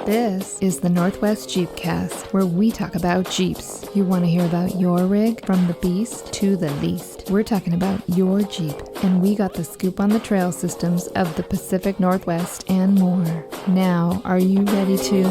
This is the Northwest Jeepcast, where we talk about Jeeps. You want to hear about your rig from the beast to the least. We're talking about your Jeep, and we got the scoop on the trail systems of the Pacific Northwest and more. Now, are you ready to...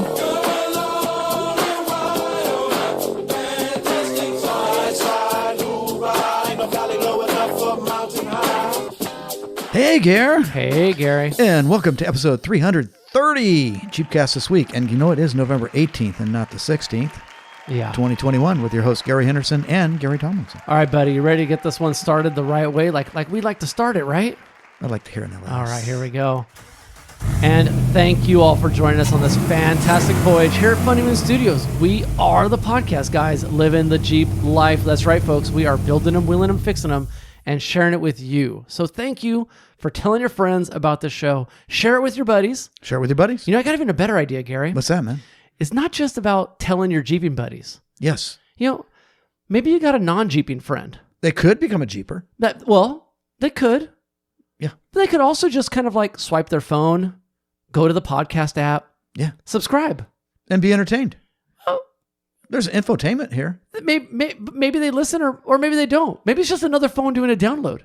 Hey, Gare. Hey, Gary. And welcome to episode 330 Jeepcast this week. And you know it is November 18th and not the 16th. Yeah. 2021 with your hosts Gary Henderson and Gary Tomlinson. All right, buddy. You ready to get this one started the right way? Like we like to start it, right? I'd like to hear another. All right, here we go. And thank you all for joining us on this fantastic voyage here at Funny Moon Studios. We are the podcast guys living the Jeep life. That's right, folks. We are building them, wheeling them, fixing them, and sharing it with you. So thank you for telling your friends about the show. Share it with your buddies. Share it with your buddies? You know, I got even a better idea, Gary. What's that, man? It's not just about telling your Jeeping buddies. Yes. You know, maybe you got a non-Jeeping friend. They could become a Jeeper. They could. Yeah. But they could also just kind of like swipe their phone, go to the podcast app. Yeah. Subscribe. And be entertained. Oh. There's infotainment here. Maybe they listen or maybe they don't. Maybe it's just another phone doing a download.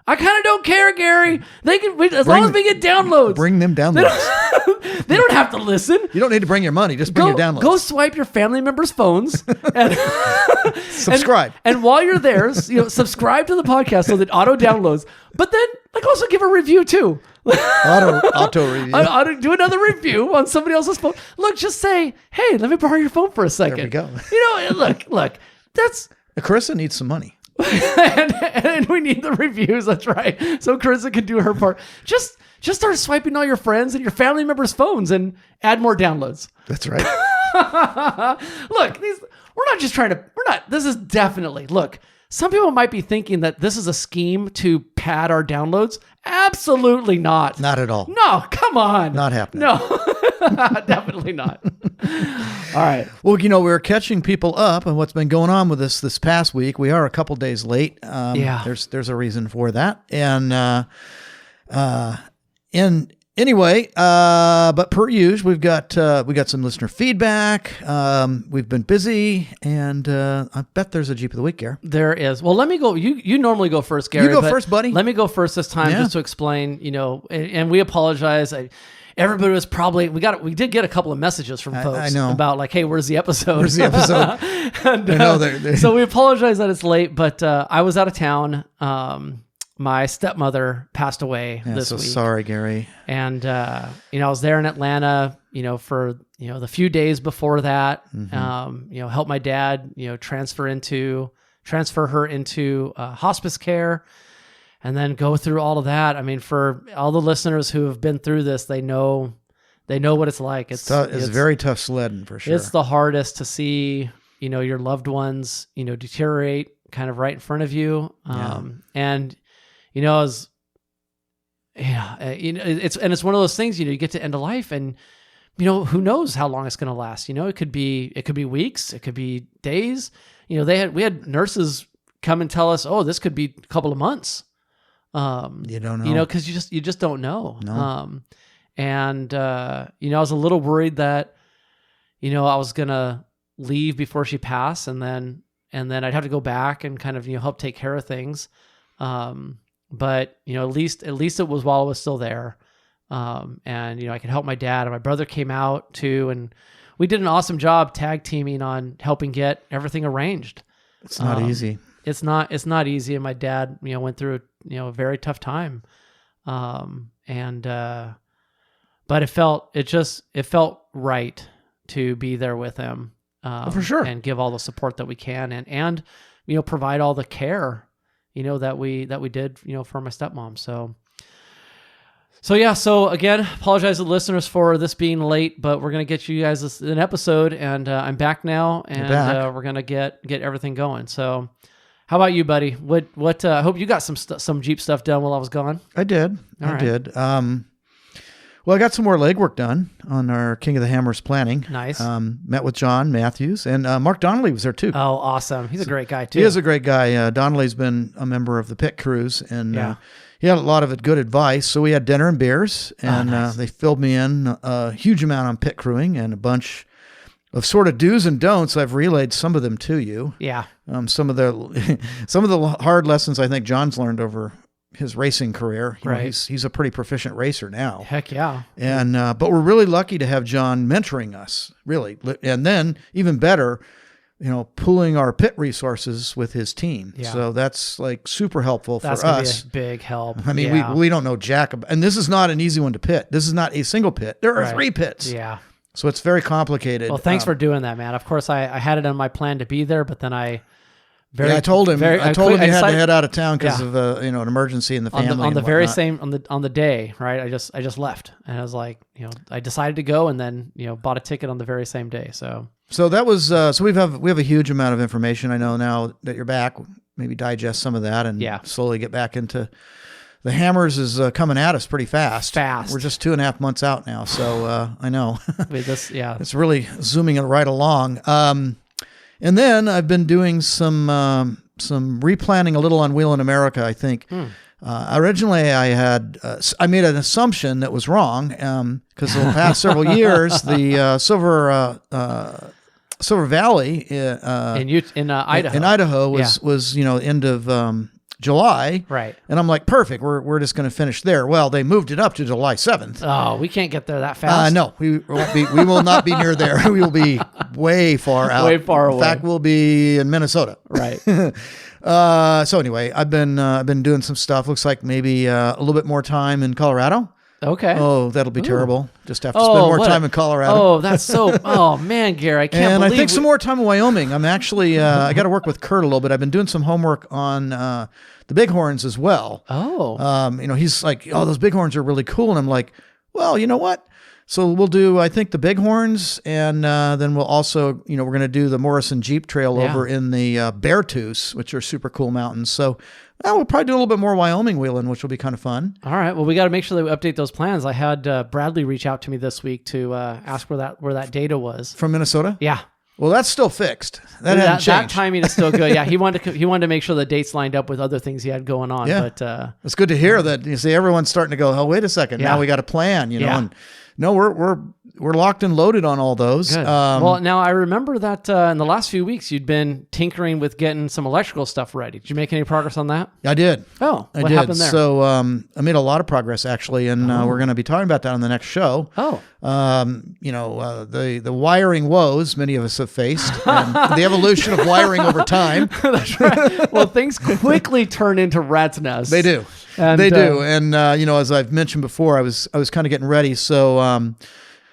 I kind of don't care, Gary. They can, as long as we get downloads. Bring them downloads. They don't have to listen. You don't need to bring your money. Just bring your downloads. Go swipe your family members' phones. And subscribe. And while you're there, subscribe to the podcast so that auto downloads. But then also give a review too. Auto review. Do another review on somebody else's phone. Look, just say, hey, let me borrow your phone for a second. There we go. Look, that's... Carissa needs some money. and we need the reviews. That's right. So Carissa can do her part. Just start swiping all your friends and your family members' phones and add more downloads. That's right. Look, this is definitely, look, some people might be thinking that this is a scheme to pad our downloads. Absolutely not. Not at all. No, come on. Not happening. No, definitely not. All right. Well, we're catching people up on what's been going on with us this past week. We are a couple days late. There's a reason for that. Anyway, but per usual, we got some listener feedback. We've been busy, and I bet there's a Jeep of the Week, Gary. There is. Well, let me go. You normally go first, Gary. You go first, buddy. Let me go first this time, just to explain. And we apologize. Everybody was probably we did get a couple of messages from folks I know. about like, hey, where's the episode? Where's the episode? And, so we apologize that it's late, but I was out of town. My stepmother passed away this week. Sorry, Gary. And, I was there in Atlanta, for, the few days before that, help my dad, transfer her into hospice care and then go through all of that. I mean, for all the listeners who have been through this, they know what it's like. It's very tough sledding for sure. It's the hardest to see, your loved ones, deteriorate kind of right in front of you. And, it's one of those things, you get to end of life and, who knows how long it's going to last. It could be weeks, it could be days. We had nurses come and tell us, oh, this could be a couple of months. You don't know, cause you just don't know. No. I was a little worried that, I was going to leave before she passed and then I'd have to go back and kind of, help take care of things. But at least it was while I was still there. And I could help my dad, and my brother came out too. And we did an awesome job tag teaming on helping get everything arranged. It's not easy. It's not easy. And my dad, went through a very tough time. But it felt right to be there with him. For sure. And give all the support that we can and provide all the care, that we did, for my stepmom. So again, apologize to the listeners for this being late, but we're going to get you guys an episode, and I'm back now, and we're going to get everything going. So how about you, buddy? What I hope you got some Jeep stuff done while I was gone. I did. I did. Well, I got some more legwork done on our King of the Hammers planning. Nice. Met with John Matthews, and Mark Donnelly was there too. Oh, awesome. He's a great guy too. He is a great guy. Donnelly's been a member of the pit crews, and he had a lot of good advice. So we had dinner and beers, and nice. they filled me in a huge amount on pit crewing and a bunch of sort of do's and don'ts. I've relayed some of them to you. Yeah. Some of the hard lessons I think John's learned over his racing career. You know, Right. he's a pretty proficient racer now. Heck yeah. And but we're really lucky to have John mentoring us, really. And then even better, pooling our pit resources with his team. Yeah. So that's like super helpful That's for gonna us. be a big help. I mean, Yeah. we don't know jack about, and this is not an easy one to pit. This is not a single pit. There are Right. 3 pits. Yeah. So it's very complicated. Well, thanks for doing that, man. Of course, I had it on my plan to be there, but then I I told him. I told him you had to head out of town because Yeah. of an emergency in the family. on the and very whatnot. same on the day, right? I just left, and I was like, I decided to go, and then bought a ticket on the very same day. So that was so we have a huge amount of information. I know now that you're back. Maybe digest some of that and Yeah. slowly get back into. The Hammers is coming at us pretty fast. We're just 2.5 months out now, so I know. It's really zooming it right along. And then I've been doing some replanning a little on Wheel in America, I think. Originally, I made an assumption that was wrong because the past several years, the Silver Valley in Idaho, was end of July, right? And I'm like, perfect. We're just going to finish there. Well, they moved it up to July 7th. Oh, we can't get there that fast. No, we won't be. We will not be near there. We will be way far out. Way far away. In fact, we'll be in Minnesota. Right. So anyway, I've been doing some stuff. Looks like maybe a little bit more time in Colorado. Okay. Oh, that'll be terrible. Just have to spend more time in Colorado. Oh, that's so. Oh man, Gary, I can't. And believe I think some more time in Wyoming. I'm actually I got to work with Kurt a little bit. I've been doing some homework on the bighorns as well. Oh. He's like, oh, those bighorns are really cool, and I'm like, well, you know what? So we'll do, I think, the bighorns, and then we'll also, we're going to do the Morrison Jeep Trail over in the Beartooth, which are super cool mountains. So we'll probably do a little bit more Wyoming wheeling, which will be kind of fun. All right. Well, we got to make sure that we update those plans. I had Bradley reach out to me this week to ask where that data was. From Minnesota? Yeah. Well, that's still fixed. That hasn't changed. That timing is still good. Yeah, he wanted to make sure the dates lined up with other things he had going on. Yeah. But it's good to hear that. You see, everyone's starting to go, oh, wait a second. Yeah. Now we got a plan, Yeah. and no, we're locked and loaded on all those. Good. Well, now I remember that in the last few weeks you'd been tinkering with getting some electrical stuff ready. Did you make any progress on that? I did. Oh, I what did. happened there? So I made a lot of progress actually, and we're going to be talking about that on the next show. Oh, the wiring woes many of us have faced, and the evolution of wiring over time. that's right. Well, things quickly turn into rat's nests. They do. And, they do. And as I've mentioned before, I was kind of getting ready. So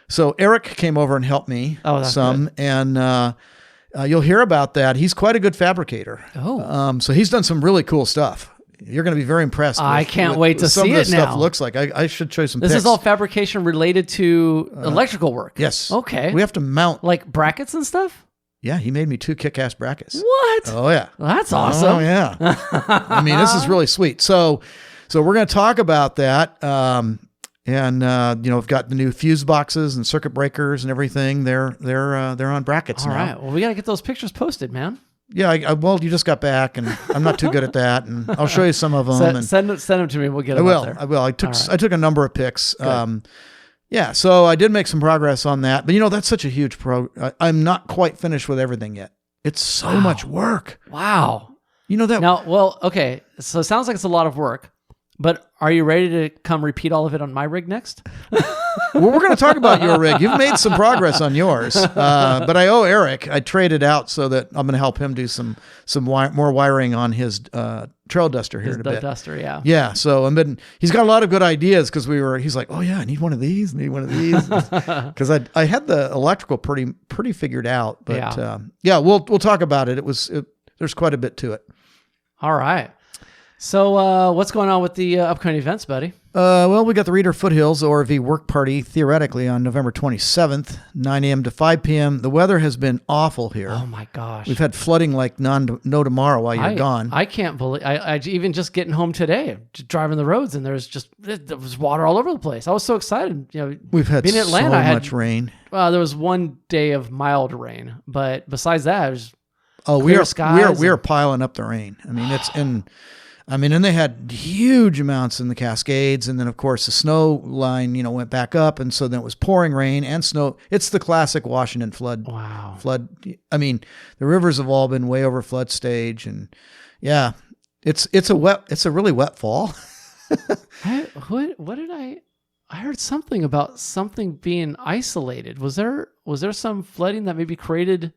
so Eric came over and helped me some, good. and you'll hear about that. He's quite a good fabricator. Oh. So he's done some really cool stuff. You're going to be very impressed. I can't wait to some see of this it now. stuff looks like. I should show you some This pics. is all fabrication related to electrical work. Yes. Okay. We have to mount. Like brackets and stuff? Yeah, he made me 2 kick-ass brackets. What? Oh, yeah. Well, that's awesome. Oh, yeah. I mean, this is really sweet. So we're going to talk about that. And we've got the new fuse boxes and circuit breakers and everything. They're on brackets All now. right. Well, we got to get those pictures posted, man. Yeah, well, you just got back, and I'm not too good at that, and I'll show you some of them. Send them to me. We'll get them I up there. will. I took a number of pics. Yeah, so I did make some progress on that, but that's such a huge I'm not quite finished with everything yet. It's so much work. Wow. That Now, well, okay. So it sounds like it's a lot of work, but are you ready to come repeat all of it on my rig next? Well, we're going to talk about your rig. You've made some progress on yours, but I owe Eric. I traded out so that I'm going to help him do some more wiring on his trail duster here in a bit. Duster, yeah. Yeah. So he's got a lot of good ideas because he's like, oh yeah, I need one of these, because I had the electrical pretty figured out, but we'll talk about it. There's quite a bit to it. All right. So what's going on with the upcoming events, buddy? Well, we got the Reader Foothills ORV work party theoretically on November 27th, 9 a.m. to 5 p.m. The weather has been awful here. Oh my gosh. We've had flooding like no tomorrow while you're gone. I can't believe I even just getting home today, just driving the roads, and there was water all over the place. I was so excited. We've had being in Atlanta, so much rain. Well, there was one day of mild rain, but besides that, it was we skies are piling up the rain. I mean, I mean, and they had huge amounts in the Cascades, and then of course the snow line, went back up, and so then it was pouring rain and snow. It's the classic Washington flood. Wow. Flood. I mean, the rivers have all been way over flood stage, and yeah, it's a really wet fall. I heard something about something being isolated. Was there some flooding that maybe created,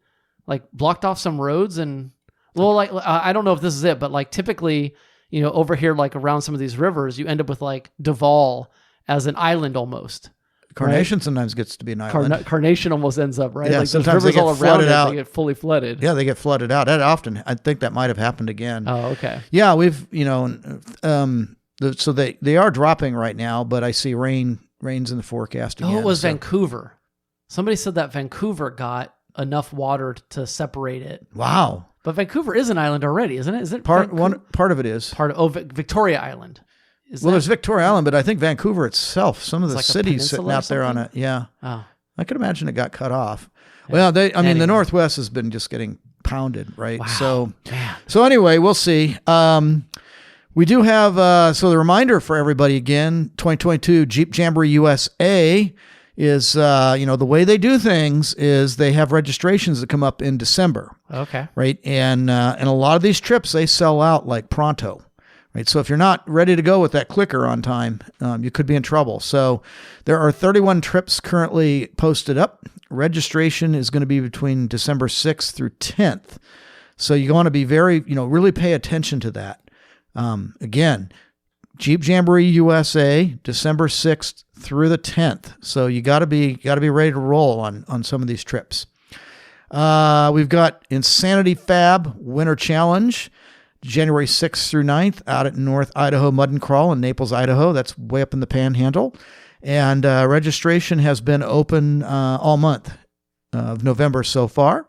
like, blocked off some roads? And well, like, I don't know if this is it, but like typically, over here, like around some of these rivers, you end up with like Duval as an island almost. Carnation sometimes gets to be an island. Carnation almost ends up, right? Yeah, like those sometimes rivers they get all around flooded out. They get fully flooded. Yeah, they get flooded out. That often, I think that might have happened again. Oh, okay. Yeah, we've, so they are dropping right now, but I see rain's in the forecast again. Oh, it was Vancouver. Somebody said that Vancouver got enough water to separate it. Wow. But Vancouver is an island already, isn't it? Is it part of it is. Victoria Island. There's Victoria Island, but I think Vancouver itself, some of the like cities sitting out there on it. Yeah. Oh. I could imagine it got cut off. Yeah. Well, the Northwest has been just getting pounded, right? Wow. So anyway, we'll see. We do have, so the reminder for everybody again, 2022 Jeep Jamboree USA is, the way they do things is they have registrations that come up in December. Okay. Right. And a lot of these trips, they sell out like pronto. Right. So if you're not ready to go with that clicker on time, you could be in trouble. So there are 31 trips currently posted up. Registration is going to be between December 6th through 10th. So you want to be very, really pay attention to that. Again, Jeep Jamboree USA, December 6th through the 10th. So you got to be ready to roll on some of these trips. We've got Insanity Fab Winter Challenge, January 6th through 9th out at North Idaho Mud and Crawl in Naples, Idaho. That's way up in the Panhandle. And registration has been open all month of November so far.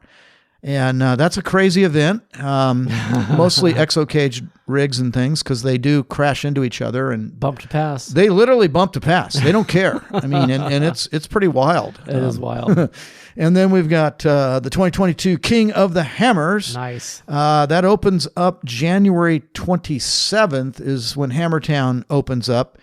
And that's a crazy event, mostly exo-cage rigs and things, because they do crash into each other and bump to pass. They literally bump to pass. They don't care. I mean, and it's pretty wild. It is wild. And then we've got the 2022 King of the Hammers. Nice. That opens up January 27th is when Hammertown opens up.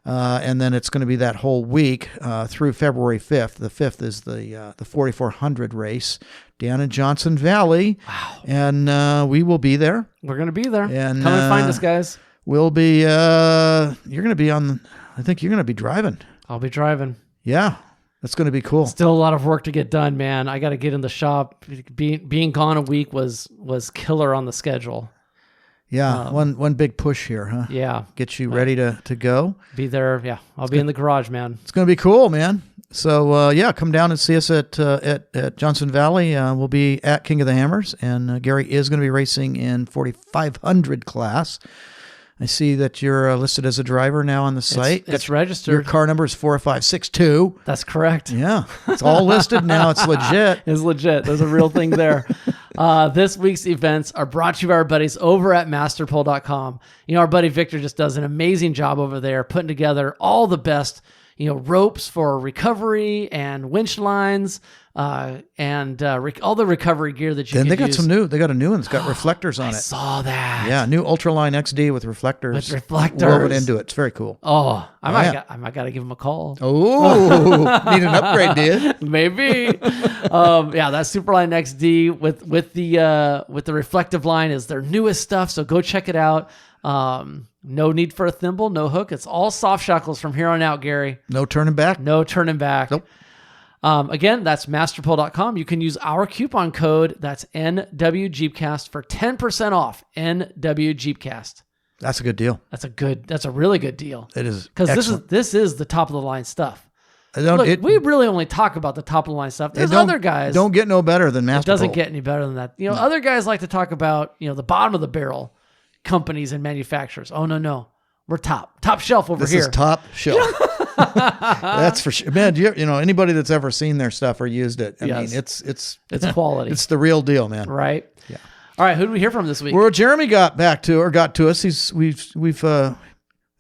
And then it's going to be that whole week through February 5th. The 5th is the 4,400 race down in Johnson Valley. Wow. And we will be there. We're going to be there. And come and find us, guys. We'll be, you're going to be I think you're going to be driving. I'll be driving. Yeah. That's going to be cool. Still a lot of work to get done, man. I got to get in the shop. Being gone a week was killer on the schedule. Yeah, one big push here, huh? Yeah. Get you ready to go. Be there, yeah. I'll be in the garage, man. It's going to be cool, man. So, come down and see us at Johnson Valley. We'll be at King of the Hammers, and Gary is going to be racing in 4,500 class. I see that you're listed as a driver now on the site. It's registered. Your car number is 40562. That's correct. Yeah, it's all listed now. It's legit. It's legit. There's a real thing there. This week's events are brought to you by our buddies over at masterpole.com. Our buddy Victor just does an amazing job over there putting together all the best, ropes for recovery and winch lines, and all the recovery gear that you can use. They got a new one that's got reflectors on it. I saw that. Yeah, new Ultraline XD with reflectors. Woven into it. It's very cool. Oh, I might got to give him a call. Oh, need an upgrade, dude. Maybe. That Superline XD with the reflective line is their newest stuff. So go check it out. No need for a thimble, no hook. It's all soft shackles from here on out, Gary. No turning back? No turning back. Nope. Again, that's masterpole.com. You can use our coupon code. That's NWJeepcast for 10% off. NWJeepcast. That's a good deal. That's a really good deal. It is. Because this is the top of the line stuff. We really only talk about the top of the line stuff. There's other guys. Don't get no better than Masterpole. It doesn't get any better than that. Other guys like to talk about, the bottom of the barrel companies and manufacturers. Oh, no. We're top shelf over here. This is top shelf. That's for sure. Man, anybody that's ever seen their stuff or used it, I mean, it's quality. It's the real deal, man. Right? Yeah. All right, who do we hear from this week? Well, Jeremy got to us. We've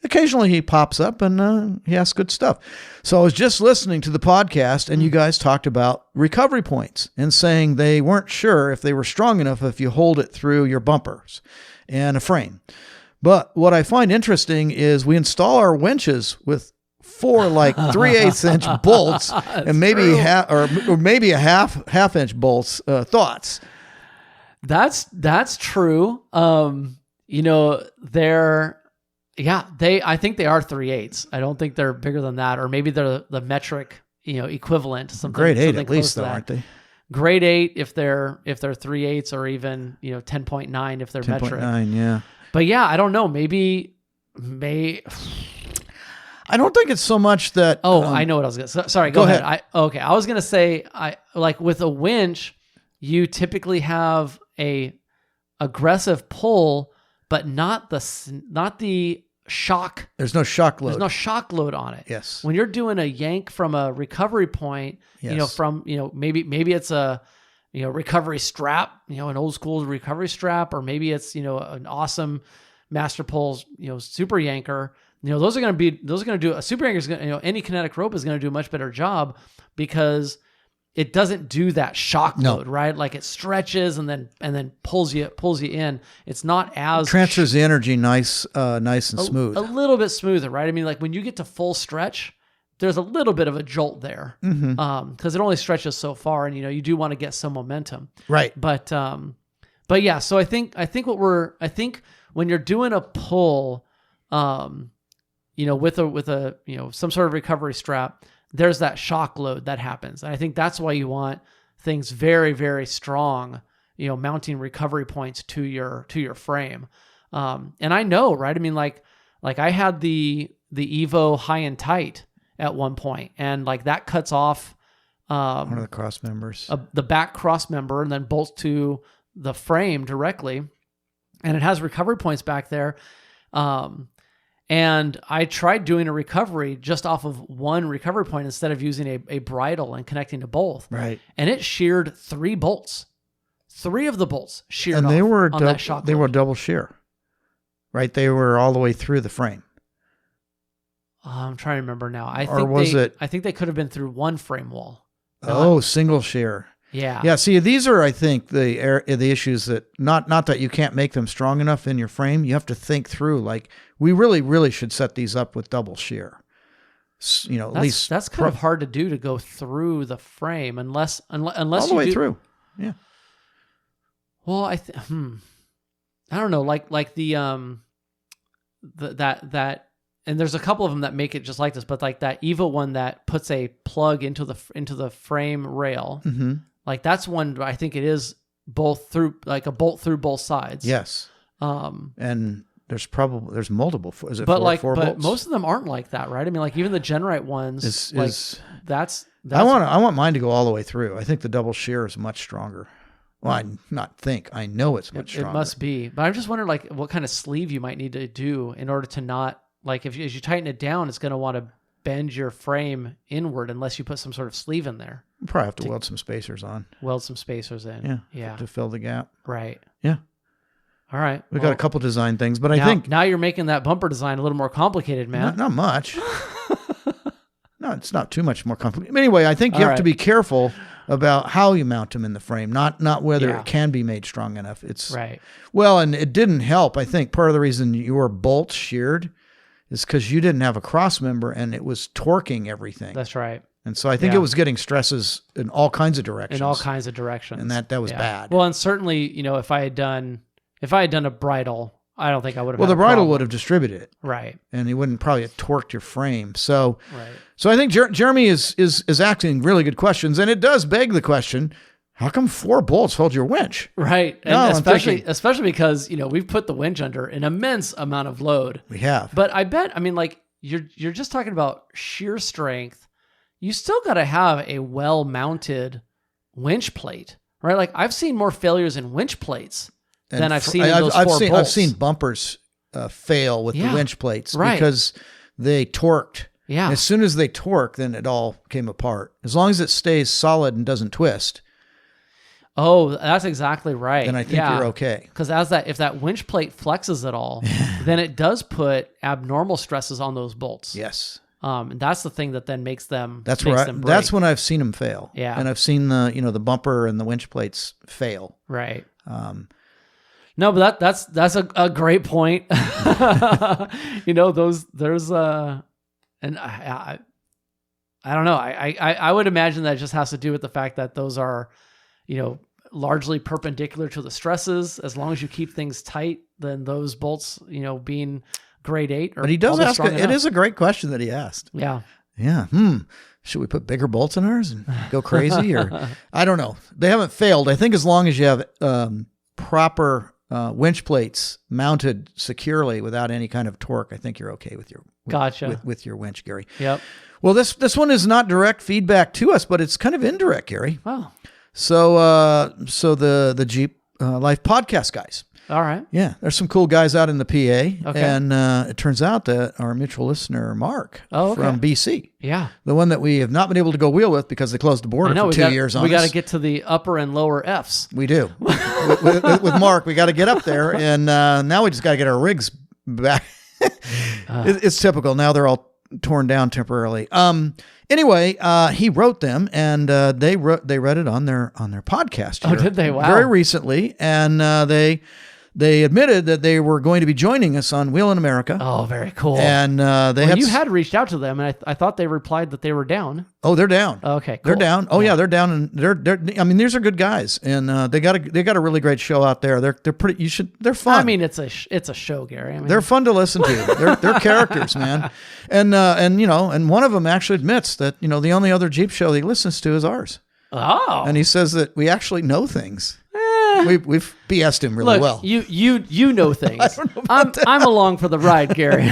occasionally he pops up and he asks good stuff. So I was just listening to the podcast and you guys talked about recovery points and saying they weren't sure if they were strong enough if you hold it through your bumpers and a frame. But what I find interesting is we install our winches with 4 like 3/8 inch bolts and maybe or maybe a half inch bolts. Thoughts? That's true. You know, I think they are 3/8. I don't think they're bigger than that, or maybe they're the metric, equivalent to something. Grade 8 something at least, though, aren't they? Grade 8 if they're 3/8, or even 10.9 if they're metric. 10.9, yeah. But yeah, I don't know. Maybe. I don't think it's so much that. I know what I was going to say. Sorry, go ahead. I was going to say, like with a winch, you typically have a aggressive pull, but not the shock. There's no shock load. There's no shock load on it. Yes. When you're doing a yank from a recovery point, yes. Maybe it's a recovery strap, an old school recovery strap, or maybe it's an awesome Master Pulls super yanker. Those are going to do a super yanker is going to, any kinetic rope is going to do a much better job because it doesn't do that shock load, right? Like it stretches and then pulls you in. It's not as transfers the energy nice and smooth. A little bit smoother, right? I mean, like when you get to full stretch, there's a little bit of a jolt there, because it only stretches so far, and you do want to get some momentum, right? But yeah. So I think when you're doing a pull, with a some sort of recovery strap, there's that shock load that happens. And I think that's why you want things very, very strong, mounting recovery points to your frame. And I know, right? I mean, like I had the Evo high and tight at one point, and like that cuts off one of the cross members, the back cross member, and then bolts to the frame directly. And it has recovery points back there. And I tried doing a recovery just off of one recovery point instead of using a bridle and connecting to both. Right. And it sheared 3 bolts. 3 of the bolts sheared and off they were on that shock They load. were double shear. Right? They were all the way through the frame. I'm trying to remember now. I think they could have been through one frame wall. Single shear. Yeah. Yeah. See, these are, I think, the issues that not that you can't make them strong enough in your frame. You have to think through. Like we really, really should set these up with double shear. At least that's kind of hard to do, to go through the frame unless all the way through. Yeah. Well, I don't know. Like the that. And there's a couple of them that make it just like this, but like that Evo one that puts a plug into the frame rail, like that's one I think it is both through, like a bolt through both sides. Yes. And there's multiple. Is it four but bolts? most of them aren't like that, right? I mean, like even the Genrite ones, that's. I want mine to go all the way through. I think the double shear is much stronger. Well, I know it's much stronger. It must be, but I'm just wondering like what kind of sleeve you might need to do in order to not. Like as you tighten it down, it's going to want to bend your frame inward unless you put some sort of sleeve in there. You probably have to weld some spacers on. Weld some spacers in. Yeah. To fill the gap. Right. Yeah. All right. We got a couple design things, but I think now you're making that bumper design a little more complicated, man. Not much. No, it's not too much more complicated. Anyway, I think you have to be careful about how you mount them in the frame, not whether it can be made strong enough. It's right. Well, and it didn't help. I think part of the reason your bolts sheared is because you didn't have a cross member and it was torquing everything. That's right. And so I think it was getting stresses in all kinds of directions. And that was bad. Well, and certainly, if I had done a bridle, I don't think I would have. Well, the bridle would have distributed it. Right. And he wouldn't probably have torqued your frame. So, So I think Jeremy is asking really good questions, and it does beg the question: how come 4 bolts hold your winch? Right. And especially because, we've put the winch under an immense amount of load. We have. But I bet, like you're just talking about shear strength. You still got to have a well-mounted winch plate, right? Like I've seen more failures in winch plates than I've seen in those 4 bolts. I've seen bumpers fail with the winch plates because they torqued. Yeah. And as soon as they torque, then it all came apart. As long as it stays solid and doesn't twist. Oh, that's exactly right. Then I think you're okay. Because if that winch plate flexes at all, then it does put abnormal stresses on those bolts. Yes. And that's the thing that then makes them. That's when I've seen them fail. Yeah. And I've seen the bumper and the winch plates fail. Right. No, but that's a great point. You know, there's and I don't know. I would imagine that just has to do with the fact that those are, you know, largely perpendicular to the stresses. As long as you keep things tight, then those bolts, you know, being grade 8. But he does ask. It is a great question that he asked. Yeah. Yeah. Should we put bigger bolts in ours and go crazy, or I don't know. They haven't failed. I think as long as you have proper winch plates mounted securely without any kind of torque, I think you're okay with your with your winch, Gary. Yep. Well, this one is not direct feedback to us, but it's kind of indirect, Gary. Oh. So the Jeep Life podcast guys. All right. Yeah, there's some cool guys out in the PA, okay. And it turns out that our mutual listener Mark from BC, the one that we have not been able to go wheel with because they closed the border for 2 years on us. We got to get to the upper and lower Fs. We do. with Mark, we got to get up there, and now we just got to get our rigs back. It's typical. Now they're all torn down temporarily. Anyway, he wrote them, and they read it on their podcast here. Oh, did they? Wow. Very recently, and they admitted that they were going to be joining us on Wheel in America. Oh, very cool. And you had reached out to them, and I thought they replied that they were down. Oh, they're down. Okay, cool. They're down. Oh yeah, they're down, and they're. I mean, these are good guys, and they got a really great show out there. They're pretty. They're fun. I mean, it's a show, Gary. I mean, they're fun to listen to. They're characters, man. And you know, and one of them actually admits that, you know, the only other Jeep show he listens to is ours. Oh. And he says that we actually know things. We've BS'd him really well. You know things. I don't know about that. I'm along for the ride, Gary.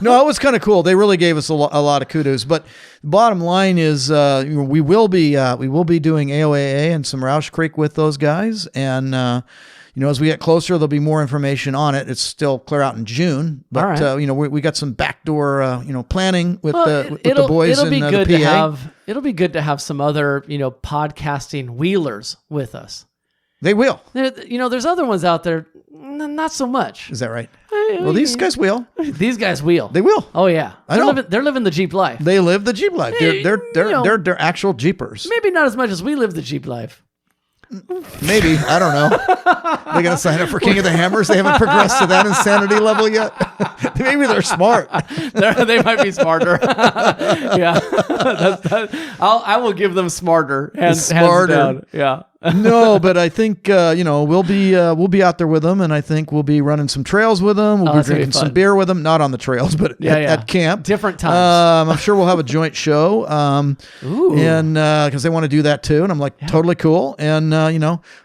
No, it was kind of cool. They really gave us a lot of kudos. But the bottom line is, we will be doing AOAA and some Roush Creek with those guys. And you know, as we get closer, there'll be more information on it. It's still clear out in June, but right. You know, we got some backdoor planning with the boys in the PA. It'll be good to have some other podcasting wheelers with us. They will. You know, there's other ones out there, not so much. Is that right? Well, these guys will. These guys will. They will. Oh yeah, they're living the Jeep life. They live the Jeep life. They're actual Jeepers. Maybe not as much as we live the Jeep life. Maybe. I don't know. They're going to sign up for King of the Hammers. They haven't progressed to that insanity level yet. Maybe they're smart. They might be smarter. Yeah. I will give them smarter. Hands down. Yeah. No, but I think we'll be out there with them, and I think we'll be running some trails with them. We'll be drinking some beer with them, not on the trails, but at camp. Different times. I'm sure we'll have a joint show. Ooh. And because they want to do that too, and I'm like, totally cool. And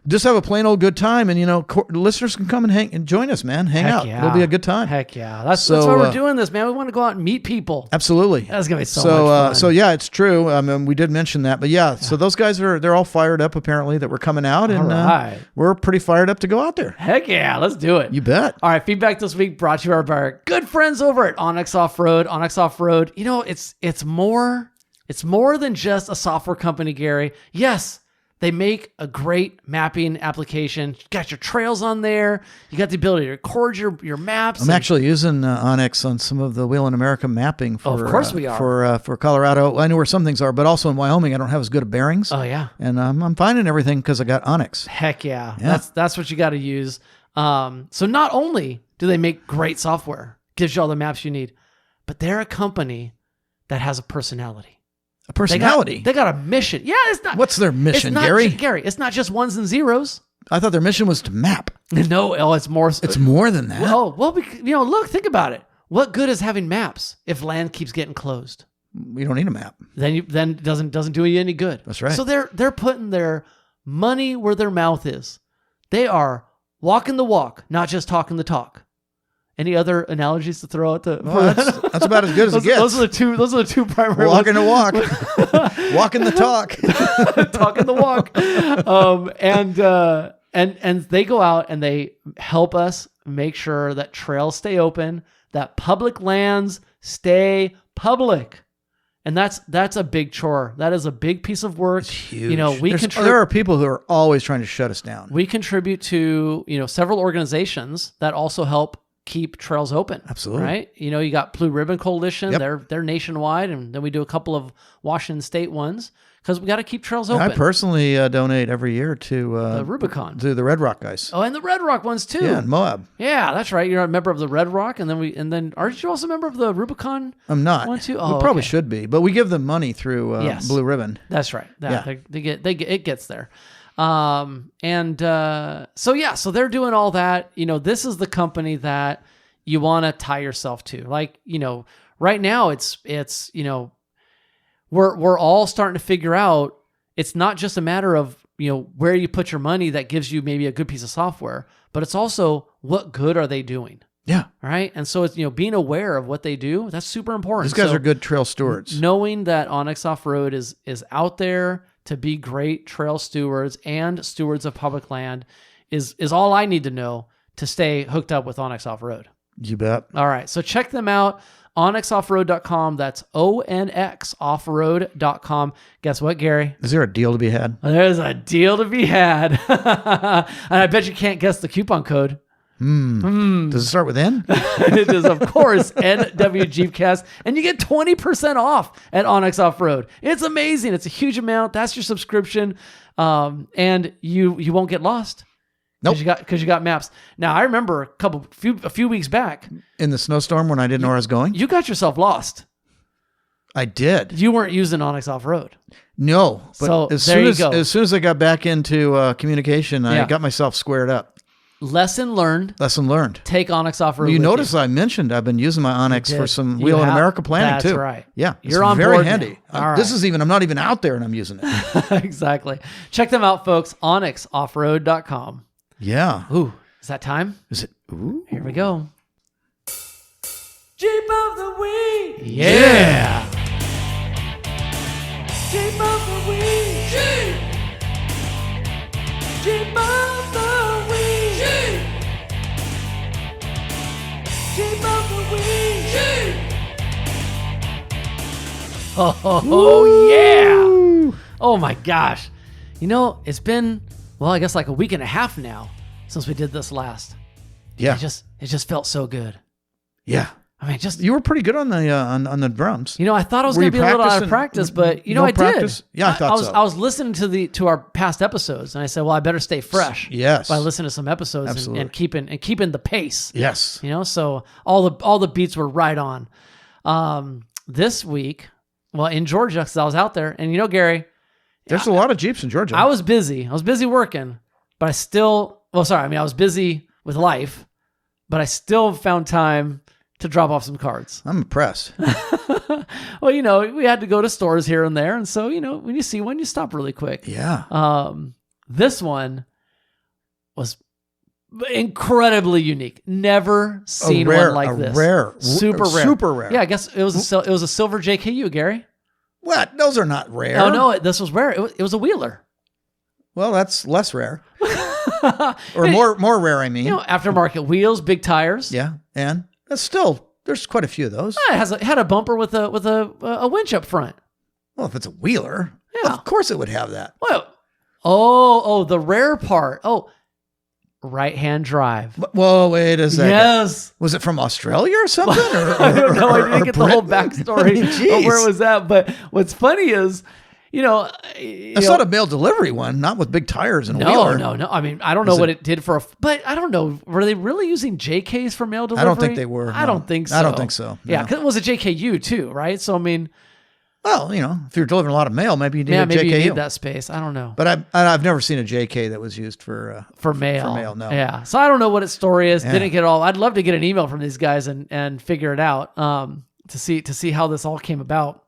just have a plain old good time, and listeners can come and join us, man. Hang out. It'll be a good time. Heck yeah, that's why we're doing this, man. We want to go out and meet people. Absolutely. That's gonna be so much fun. So yeah, it's true. I mean, we did mention that, but yeah. So those guys they're all fired up apparently that we're coming out, and we're pretty fired up to go out there. Heck yeah, let's do it. You bet. All right, feedback this week brought to you by our good friends over at Onyx Off-Road. Onyx Off-Road, it's more than just a software company, Gary. Yes, they make a great mapping application. You got your trails on there. You got the ability to record your maps. I'm actually using Onyx on some of the Wheel in America mapping for. Of course we are. For Colorado. I know where some things are, but also in Wyoming, I don't have as good of bearings. Oh yeah. And I'm finding everything because I got Onyx. Heck yeah. That's what you got to use. So not only do they make great software, gives you all the maps you need, but they're a company that has a personality. A personality? They got a mission. Yeah, it's not. What's their mission, Gary? Gary, it's not just ones and zeros. I thought their mission was to map. No, it's more. It's more than that. Well, look, think about it. What good is having maps if land keeps getting closed? We don't need a map. Then it doesn't do you any good. That's right. So they're putting their money where their mouth is. They are walking the walk, not just talking the talk. Any other analogies to throw out? That's about as good as it gets. Those are the two primary. Walking the walk, walking the talk, talking the walk, and they go out and they help us make sure that trails stay open, that public lands stay public. And that's a big chore. That is a big piece of work. It's huge. There are people who are always trying to shut us down. We contribute to several organizations that also help keep trails open. Absolutely. Right. You got Blue Ribbon Coalition. Yep. They're nationwide. And then we do a couple of Washington State ones because we got to keep trails open. I personally donate every year to the Rubicon, to the Red Rock guys. Oh, and the Red Rock ones too. Yeah, in Moab. Yeah, that's right. You're a member of the Red Rock, and then aren't you also a member of the Rubicon? I'm not. One too. We probably should be, but we give them money through Yes. Blue Ribbon. That's right. Yeah. They get it gets there. So they're doing all that. This is the company that you want to tie yourself to. Like, right now it's we're all starting to figure out it's not just a matter of, where you put your money that gives you maybe a good piece of software, but it's also what good are they doing? Yeah. Right. And so it's, being aware of what they do, that's super important. These guys are good trail stewards. Knowing that Onyx Off-Road is out there to be great trail stewards and stewards of public land is all I need to know to stay hooked up with Onyx Off-Road. You bet. All right. So check them out. OnyxOffroad.com. That's ONXOffroad.com. Guess what, Gary? Is there a deal to be had? There's a deal to be had. And I bet you can't guess the coupon code. Does it start with N? It is, of course, NW Jeepcast. And you get 20% off at Onyx Off-Road. It's amazing. It's a huge amount. That's your subscription. And you won't get lost. Nope. Because you got maps. Now, I remember a few weeks back. In the snowstorm when I didn't know where I was going? You got yourself lost. I did. You weren't using Onyx Off-Road. No. But so as there you go. As soon as I got back into communication, I got myself squared up. Lesson learned. Take Onyx Off-Road. Well, you notice I mentioned I've been using my Onyx for some Wheel in America planning too. That's right. Yeah, You're on very board handy. All This right. is I'm not even out there and I'm using it. Exactly. Check them out, folks. OnyxOffroad.com. Yeah. Ooh, is that time? Is it? Ooh. Here we go. Jeep of the week. Yeah. Jeep of the week. Jeep. Jeep of the week. Jeep. Jeep of the week. Jeep. Oh yeah. Oh my gosh. It's been, I guess like a week and a half now since we did this last. Yeah. It just felt so good. Yeah. I mean, You were pretty good on the on the drums. I thought I was going to be a little out of practice, but no I practice? did. Yeah, I thought so. I was listening to our past episodes, and I said, well, I better stay fresh. Yes. By listening to some episodes and keeping the pace. Yes. So all the beats were right on. This week, in Georgia, because I was out there, and Gary, there's a lot of Jeeps in Georgia. I was busy. I was busy working, but I still. I was busy with life, but I still found time to drop off some cards. I'm impressed. Well, we had to go to stores here and there. And so, when you see one, you stop really quick. Yeah. This one was incredibly unique. Never seen one like this. Super rare. Yeah, I guess it was a silver JKU, Gary. What? Those are not rare. Oh, no, this was rare. It was a Wheeler. Well, that's less rare. Or more rare, I mean. Aftermarket wheels, big tires. Yeah. And that's still, there's quite a few of those. It had a bumper with a winch up front. Well, if it's a Wheeler, Yeah. of course it would have that. Well, the rare part. Right-hand drive. Whoa, wait a second. Yes. Was it from Australia or something? I don't know. I didn't get the whole backstory of where it was at. But what's funny is, I saw a mail delivery one, not with big tires and a wheeler. No. I mean, I don't know what it did but I don't know. Were they really using JKs for mail delivery? I don't think they were. I don't think so. I don't think so. No. Yeah, because it was a JKU too, right? So, I mean. Well, if you're delivering a lot of mail, maybe you need a JKU. Maybe you need that space. I don't know. But I've never seen a JK that was used for mail. For mail, no. Yeah. So I don't know what its story is. Yeah. Didn't get it all. I'd love to get an email from these guys and figure it out to see how this all came about.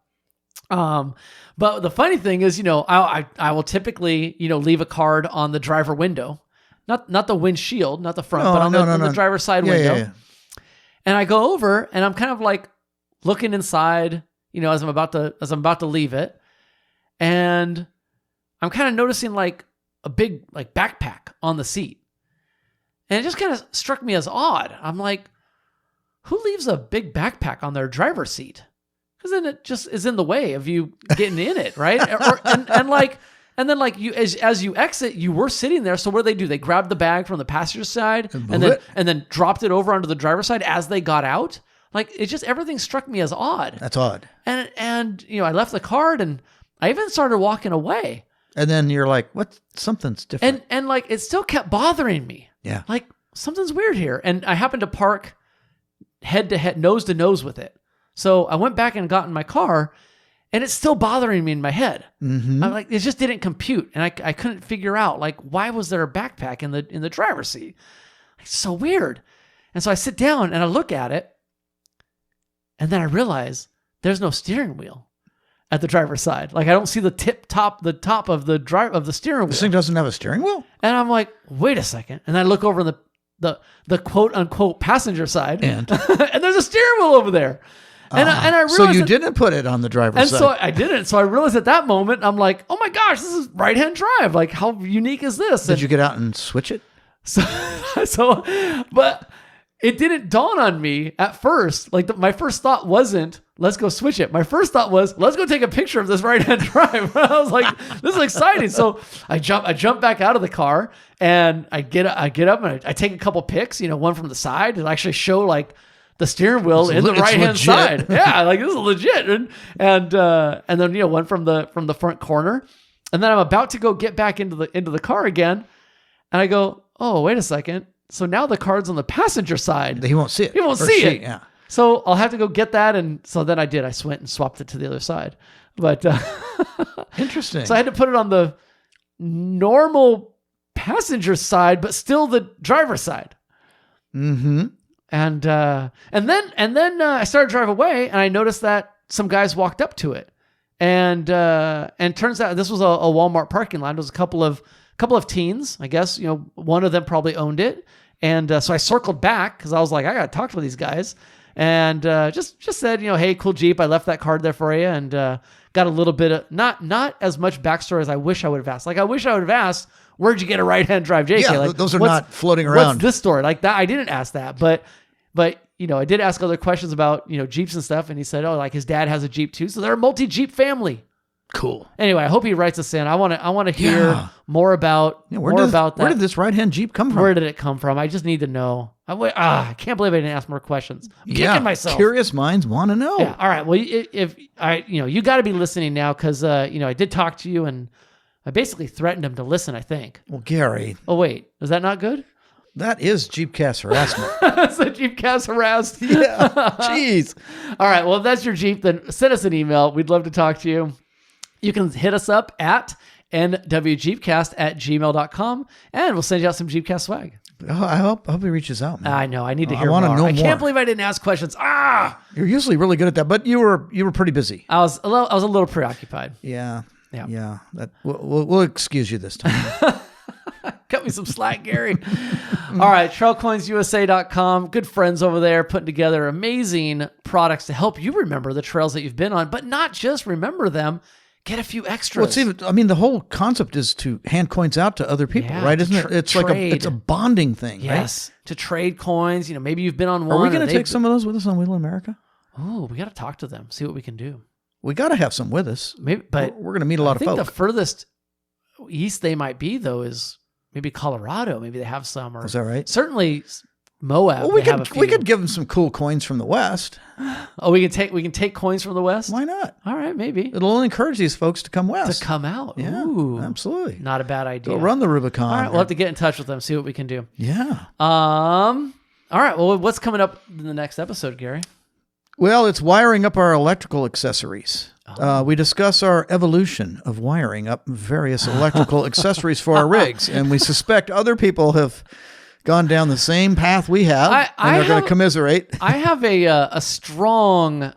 But the funny thing is, I will typically, leave a card on the driver window, not the windshield, not the front, but on the driver's side window. Yeah. And I go over and I'm kind of like looking inside, as I'm about to leave it. And I'm kind of noticing like a big like backpack on the seat. And it just kind of struck me as odd. I'm like, who leaves a big backpack on their driver's seat? Because then it just is in the way of you getting in it, right? And like, And then like as you exit, you were sitting there. So what do? They grabbed the bag from the passenger side and then dropped it over onto the driver's side as they got out. Like it just, everything struck me as odd. That's odd. And I left the card and I even started walking away. And then you're like, what? Something's different. And like, it still kept bothering me. Yeah. Like something's weird here. And I happened to park head to head, nose to nose with it. So I went back and got in my car and it's still bothering me in my head. Mm-hmm. I'm like, it just didn't compute. And I couldn't figure out like, why was there a backpack in the driver's seat? It's so weird. And so I sit down and I look at it. And then I realize there's no steering wheel at the driver's side. Like I don't see the top of the steering wheel. This thing doesn't have a steering wheel? And I'm like, wait a second. And I look over the quote unquote passenger side and there's a steering wheel over there. And I realized so you didn't put it on the driver's side. And so I didn't. So I realized at that moment, I'm like, oh my gosh, this is right-hand drive. Like how unique is this? Did you get out and switch it? But it didn't dawn on me at first. Like my first thought wasn't, let's go switch it. My first thought was, let's go take a picture of this right-hand drive. I was like, this is exciting. So I jump back out of the car and I get up and I take a couple pics, one from the side to actually show like the steering wheel in the right-hand side. Yeah, like this is legit. And then one from the front corner. And then I'm about to go get back into the car again. And I go, oh, wait a second. So now the card's on the passenger side. He won't see it. He won't see it. Yeah. So I'll have to go get that. And so then I did. I went and swapped it to the other side. But interesting. So I had to put it on the normal passenger side, but still the driver's side. Mm-hmm. And then I started to drive away, and I noticed that some guys walked up to it, and turns out this was a Walmart parking lot. It was a couple of teens, I guess. One of them probably owned it, and so I circled back because I was like, I gotta talk to these guys, and just said, hey, cool Jeep, I left that card there for you, and got a little bit of not as much backstory as I wish I would have asked. Like I wish I would have asked, where'd you get a right-hand drive, JK? Yeah, like, those are not floating around. What's this story? Like that, I didn't ask that, but I did ask other questions about, Jeeps and stuff. And he said, oh, like his dad has a Jeep too. So they're a multi-Jeep family. Cool. Anyway, I hope he writes us in. I want to hear more about that. Where did this right-hand Jeep come from? Where did it come from? I just need to know. I can't believe I didn't ask more questions. I'm kicking myself. Curious minds want to know. Yeah. All right. Well, if you got to be listening now because I did talk to you and I basically threatened him to listen, I think. Well, Gary. Oh wait, is that not good? That is Jeepcast harassment. That's a Jeepcast harassed. Yeah. Jeez. All right. Well, if that's your Jeep, then send us an email. We'd love to talk to you. You can hit us up at nwjeepcast@gmail.com and we'll send you out some Jeepcast swag. Oh, I hope he reaches out, man. I know. I need to hear more. I know can't believe I didn't ask questions. You're usually really good at that, but you were pretty busy. I was a little preoccupied. Yeah. We'll excuse you this time. Cut me some slack, Gary. All right, trailcoinsusa.com. Good friends over there putting together amazing products to help you remember the trails that you've been on, but not just remember them. Get a few extras. Well, the whole concept is to hand coins out to other people, right? Isn't it? It's trade. It's a bonding thing, yes, right? To trade coins. Maybe you've been on one. Are we going to take some of those with us on Wheel America? Oh, we got to talk to them, see what we can do. We got to have some with us. Maybe, but we're going to meet a lot of folk. I think the furthest east they might be, though, is maybe Colorado. Maybe they have some. Or is that right? Certainly Moab. Well, we could give them some cool coins from the West. Oh, we can take coins from the West? Why not? All right, maybe. It'll encourage these folks to come west. To come out. Yeah, ooh, absolutely. Not a bad idea. Go run the Rubicon. All right, we'll have to get in touch with them, see what we can do. Yeah. All right, well, what's coming up in the next episode, Gary? Well, it's wiring up our electrical accessories. We discuss our evolution of wiring up various electrical accessories for our rigs, and we suspect other people have gone down the same path we have, and they're going to commiserate. I have a strong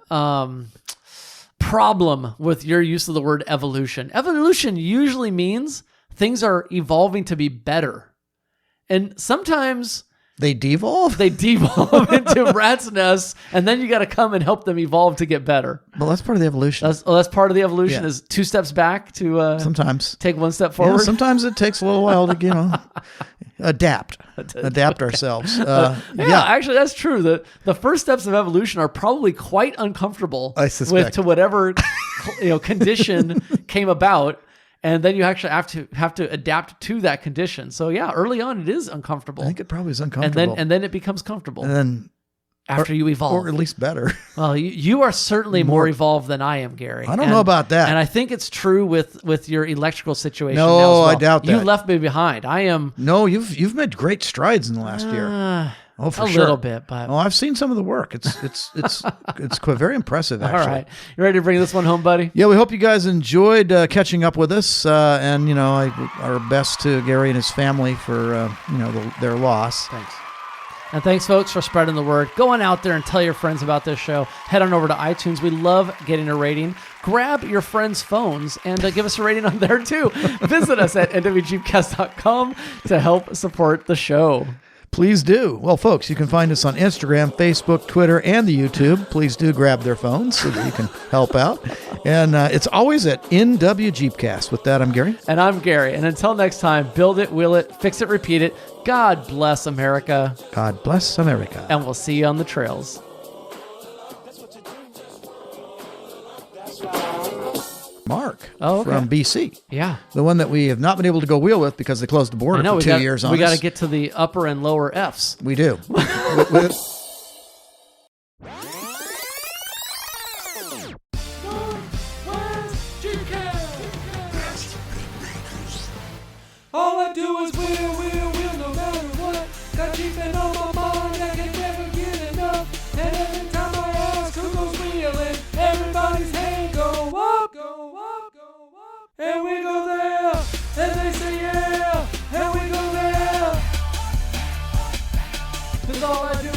problem with your use of the word evolution. Evolution usually means things are evolving to be better, and sometimes they devolve? They devolve into rat's nests, and then you got to come and help them evolve to get better. Well, that's part of the evolution. That's part of the evolution is 2 steps back to sometimes take 1 step forward. Yeah, sometimes it takes a little while to, adapt ourselves. Actually, that's true. The first steps of evolution are probably quite uncomfortable I suspect. to whatever condition came about. And then you actually have to adapt to that condition. So yeah, early on it is uncomfortable. I think it probably is uncomfortable. And then it becomes comfortable. And then after you evolve. Or at least better. Well, you are certainly more evolved than I am, Gary. I don't know about that. And I think it's true with your electrical situation No, now as well. I doubt that. You left me behind. I am... No, you've made great strides in the last year. Oh, for sure. A little bit, but... Oh, I've seen some of the work. It's very impressive, actually. All right. You ready to bring this one home, buddy? Yeah, we hope you guys enjoyed catching up with us. And, our best to Gary and his family for, their loss. Thanks. And thanks, folks, for spreading the word. Go on out there and tell your friends about this show. Head on over to iTunes. We love getting a rating. Grab your friends' phones and give us a rating on there, too. Visit us at nwgcast.com to help support the show. Please do. Well, folks, you can find us on Instagram, Facebook, Twitter, and the YouTube. Please do grab their phones so that you can help out. And it's always at NW Jeepcast. With that, I'm Gary. And I'm Gary. And until next time, build it, will it, fix it, repeat it. God bless America. God bless America. And we'll see you on the trails. Mark okay. From BC. Yeah. The one that we have not been able to go wheel with because they closed the border for 2 years on us. We got to get to the upper and lower Fs. We do. All I do is wheel, no matter what. Got Jeeping on my mind, I can never get enough. And every time I ask who goes wheeling, everybody's hand go up, go up, go up. And we go there, and they say yeah, and we go there. 'Cause all I do